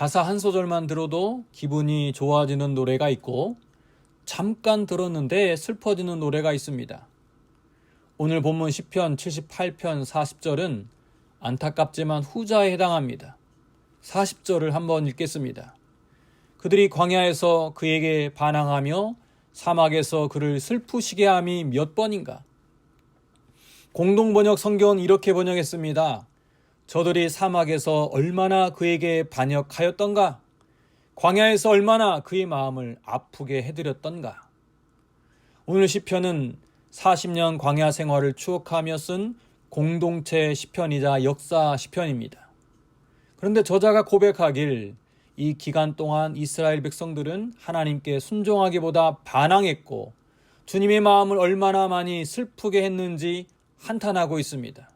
가사 한 소절만 들어도 기분이 좋아지는 노래가 있고 잠깐 들었는데 슬퍼지는 노래가 있습니다. 오늘 본문 시편 78편 40절은 안타깝지만 후자에 해당합니다. 40절을 한번 읽겠습니다. 그들이 광야에서 그에게 반항하며 사막에서 그를 슬프시게 함이 몇 번인가. 공동번역 성경은 이렇게 번역했습니다. 저들이 사막에서 얼마나 그에게 반역하였던가. 광야에서 얼마나 그의 마음을 아프게 해드렸던가. 오늘 시편은 40년 광야 생활을 추억하며 쓴 공동체 시편이자 역사 시편입니다. 그런데 저자가 고백하길 이 기간 동안 이스라엘 백성들은 하나님께 순종하기보다 반항했고 주님의 마음을 얼마나 많이 슬프게 했는지 한탄하고 있습니다.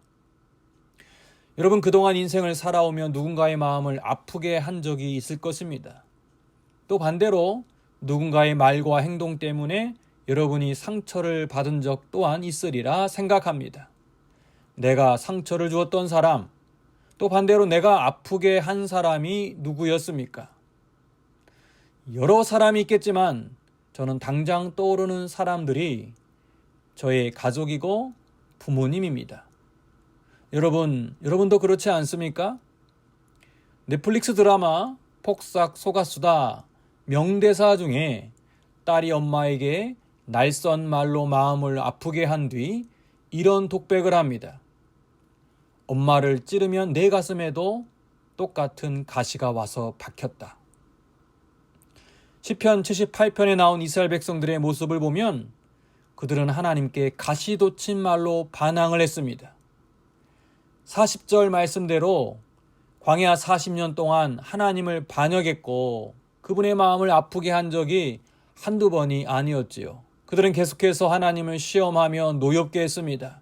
여러분, 그동안 인생을 살아오며 누군가의 마음을 아프게 한 적이 있을 것입니다. 또 반대로 누군가의 말과 행동 때문에 여러분이 상처를 받은 적 또한 있으리라 생각합니다. 내가 상처를 주었던 사람, 또 반대로 내가 아프게 한 사람이 누구였습니까? 여러 사람이 있겠지만 저는 당장 떠오르는 사람들이 저의 가족이고 부모님입니다. 여러분도 그렇지 않습니까? 넷플릭스 드라마 폭삭 속았수다 명대사 중에 딸이 엄마에게 날선 말로 마음을 아프게 한 뒤 이런 독백을 합니다. 엄마를 찌르면 내 가슴에도 똑같은 가시가 와서 박혔다. 시편 78편에 나온 이스라엘 백성들의 모습을 보면 그들은 하나님께 가시 돋친 말로 반항을 했습니다. 40절 말씀대로 광야 40년 동안 하나님을 반역했고 그분의 마음을 아프게 한 적이 한두 번이 아니었지요. 그들은 계속해서 하나님을 시험하며 노엽게 했습니다.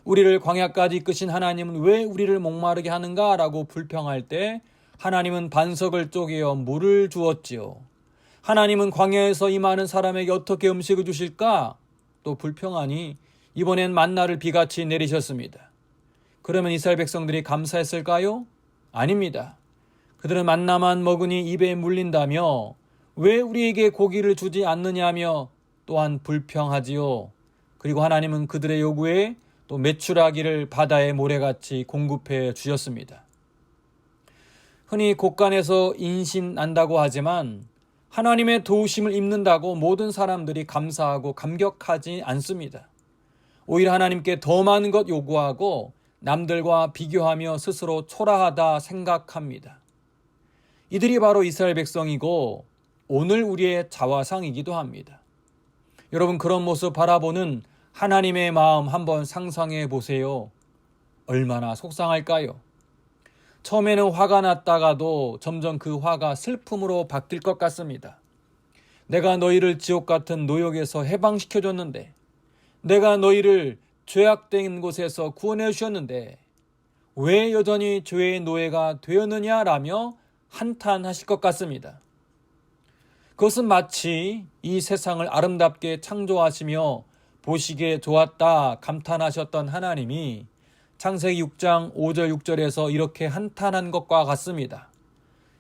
우리를 광야까지 이끄신 하나님은 왜 우리를 목마르게 하는가라고 불평할 때 하나님은 반석을 쪼개어 물을 주었지요. 하나님은 광야에서 이 많은 사람에게 어떻게 음식을 주실까? 또 불평하니 이번엔 만나를 비같이 내리셨습니다. 그러면 이스라엘 백성들이 감사했을까요? 아닙니다. 그들은 만나만 먹으니 입에 물린다며 왜 우리에게 고기를 주지 않느냐며 또한 불평하지요. 그리고 하나님은 그들의 요구에 또 메추라기를 바다의 모래같이 공급해 주셨습니다. 흔히 곳간에서 인신 난다고 하지만 하나님의 도우심을 입는다고 모든 사람들이 감사하고 감격하지 않습니다. 오히려 하나님께 더 많은 것 요구하고 남들과 비교하며 스스로 초라하다 생각합니다. 이들이 바로 이스라엘 백성이고 오늘 우리의 자화상이기도 합니다. 여러분, 그런 모습 바라보는 하나님의 마음 한번 상상해 보세요. 얼마나 속상할까요? 처음에는 화가 났다가도 점점 그 화가 슬픔으로 바뀔 것 같습니다. 내가 너희를 지옥 같은 노역에서 해방시켜줬는데, 내가 너희를 죄악된 곳에서 구원해 주셨는데 왜 여전히 죄의 노예가 되었느냐라며 한탄하실 것 같습니다. 그것은 마치 이 세상을 아름답게 창조하시며 보시기에 좋았다 감탄하셨던 하나님이 창세기 6장 5절 6절에서 이렇게 한탄한 것과 같습니다.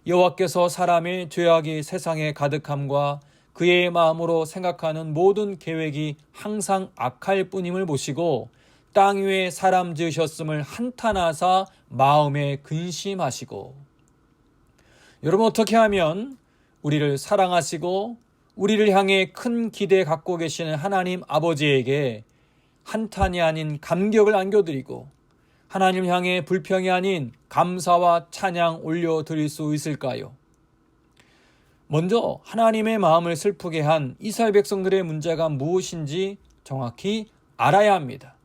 여호와께서 사람의 죄악이 세상에 가득함과 그의 마음으로 생각하는 모든 계획이 항상 악할 뿐임을 보시고 땅 위에 사람 지으셨음을 한탄하사 마음에 근심하시고. 여러분, 어떻게 하면 우리를 사랑하시고 우리를 향해 큰 기대 갖고 계시는 하나님 아버지에게 한탄이 아닌 감격을 안겨드리고 하나님을 향해 불평이 아닌 감사와 찬양 올려드릴 수 있을까요? 먼저 하나님의 마음을 슬프게 한 이스라엘 백성들의 문제가 무엇인지 정확히 알아야 합니다.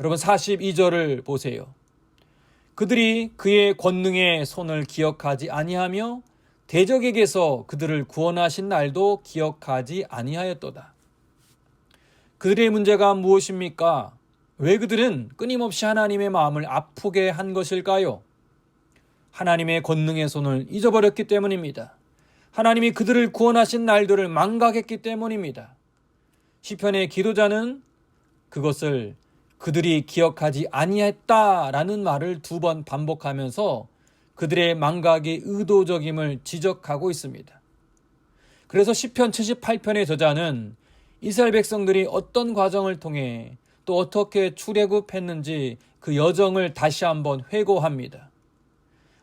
여러분, 42절을 보세요. 그들이 그의 권능의 손을 기억하지 아니하며 대적에게서 그들을 구원하신 날도 기억하지 아니하였도다. 그들의 문제가 무엇입니까? 왜 그들은 끊임없이 하나님의 마음을 아프게 한 것일까요? 하나님의 권능의 손을 잊어버렸기 때문입니다. 하나님이 그들을 구원하신 날들을 망각했기 때문입니다. 시편의 기도자는 그것을 그들이 기억하지 아니했다라는 말을 2번 반복하면서 그들의 망각이 의도적임을 지적하고 있습니다. 그래서 시편 78편의 저자는 이스라엘 백성들이 어떤 과정을 통해 또 어떻게 출애굽했는지 그 여정을 다시 한번 회고합니다.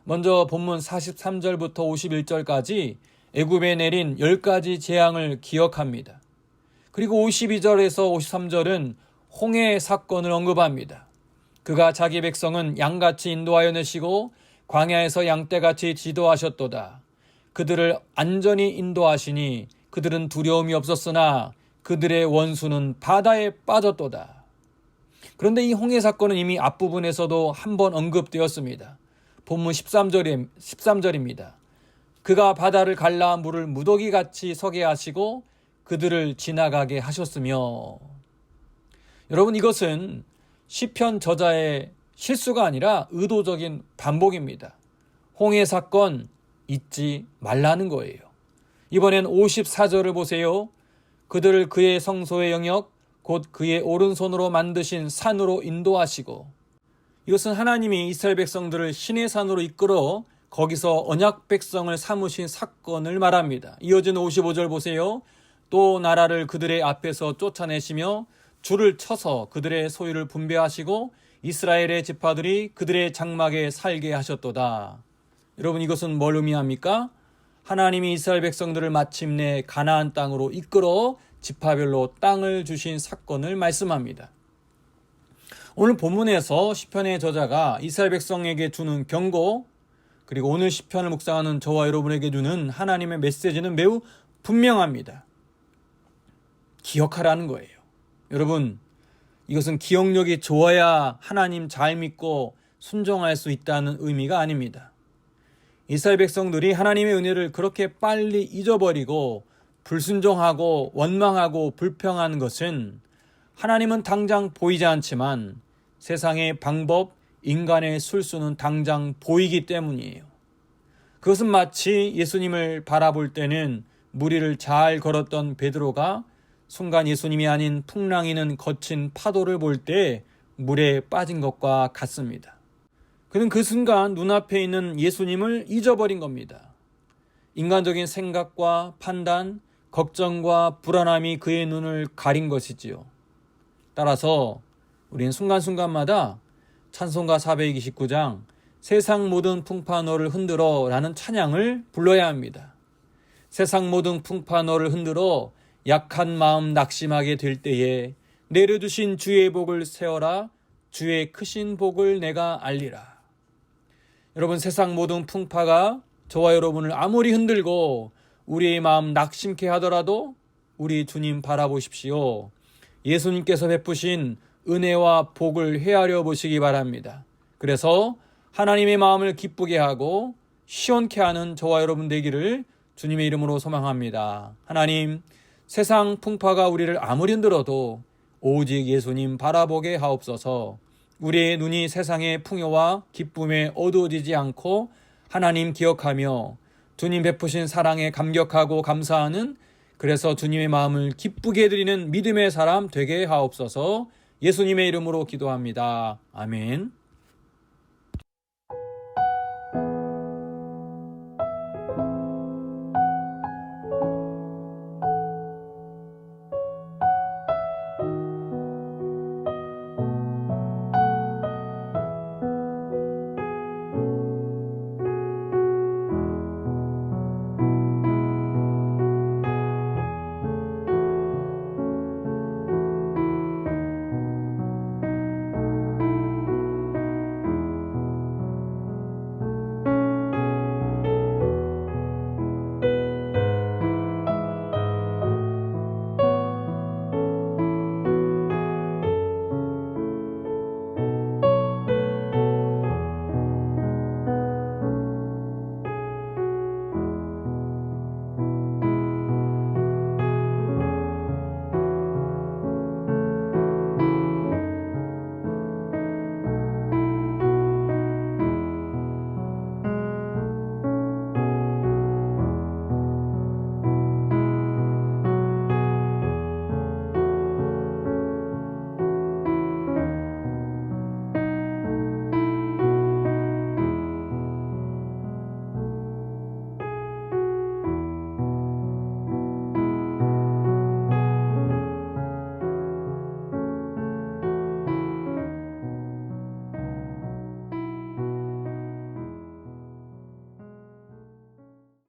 먼저 본문 43절부터 51절까지 애굽에 내린 10가지 재앙을 기억합니다. 그리고 52절에서 53절은 홍해 사건을 언급합니다. 그가 자기 백성은 양같이 인도하여 내시고 광야에서 양떼같이 지도하셨도다. 그들을 안전히 인도하시니 그들은 두려움이 없었으나 그들의 원수는 바다에 빠졌도다. 그런데 이 홍해 사건은 이미 앞부분에서도 한번 언급되었습니다. 본문 13절입니다. 그가 바다를 갈라 물을 무더기같이 서게 하시고 그들을 지나가게 하셨으며. 여러분, 이것은 시편 저자의 실수가 아니라 의도적인 반복입니다. 홍해 사건 잊지 말라는 거예요. 이번엔 54절을 보세요. 그들을 그의 성소의 영역 곧 그의 오른손으로 만드신 산으로 인도하시고. 이것은 하나님이 이스라엘 백성들을 신의 산으로 이끌어 거기서 언약 백성을 삼으신 사건을 말합니다. 이어지는 55절 보세요. 또 나라를 그들의 앞에서 쫓아내시며 줄을 쳐서 그들의 소유를 분배하시고 이스라엘의 지파들이 그들의 장막에 살게 하셨도다. 여러분, 이것은 뭘 의미합니까? 하나님이 이스라엘 백성들을 마침내 가나안 땅으로 이끌어 지파별로 땅을 주신 사건을 말씀합니다. 오늘 본문에서 시편의 저자가 이스라엘 백성에게 주는 경고, 그리고 오늘 시편을 묵상하는 저와 여러분에게 주는 하나님의 메시지는 매우 분명합니다. 기억하라는 거예요. 여러분, 이것은 기억력이 좋아야 하나님 잘 믿고 순종할 수 있다는 의미가 아닙니다. 이스라엘 백성들이 하나님의 은혜를 그렇게 빨리 잊어버리고 불순종하고 원망하고 불평하는 것은 하나님은 당장 보이지 않지만 세상의 방법, 인간의 술수는 당장 보이기 때문이에요. 그것은 마치 예수님을 바라볼 때는 무리를 잘 걸었던 베드로가 순간 예수님이 아닌 풍랑이는 거친 파도를 볼 때 물에 빠진 것과 같습니다. 그는 그 순간 눈앞에 있는 예수님을 잊어버린 겁니다. 인간적인 생각과 판단, 걱정과 불안함이 그의 눈을 가린 것이지요. 따라서 우리는 순간순간마다 찬송가 429장 세상 모든 풍파 너를 흔들어 라는 찬양을 불러야 합니다. 세상 모든 풍파 너를 흔들어 약한 마음 낙심하게 될 때에 내려주신 주의 복을 세어라. 주의 크신 복을 내가 알리라. 여러분, 세상 모든 풍파가 저와 여러분을 아무리 흔들고 우리의 마음 낙심케 하더라도 우리 주님 바라보십시오. 예수님께서 베푸신 은혜와 복을 헤아려 보시기 바랍니다. 그래서 하나님의 마음을 기쁘게 하고 시원케 하는 저와 여러분 되기를 주님의 이름으로 소망합니다. 하나님, 세상 풍파가 우리를 아무리 흔들어도 오직 예수님 바라보게 하옵소서. 우리의 눈이 세상의 풍요와 기쁨에 어두워지지 않고 하나님 기억하며 주님 베푸신 사랑에 감격하고 감사하는, 그래서 주님의 마음을 기쁘게 해드리는 믿음의 사람 되게 하옵소서. 예수님의 이름으로 기도합니다. 아멘.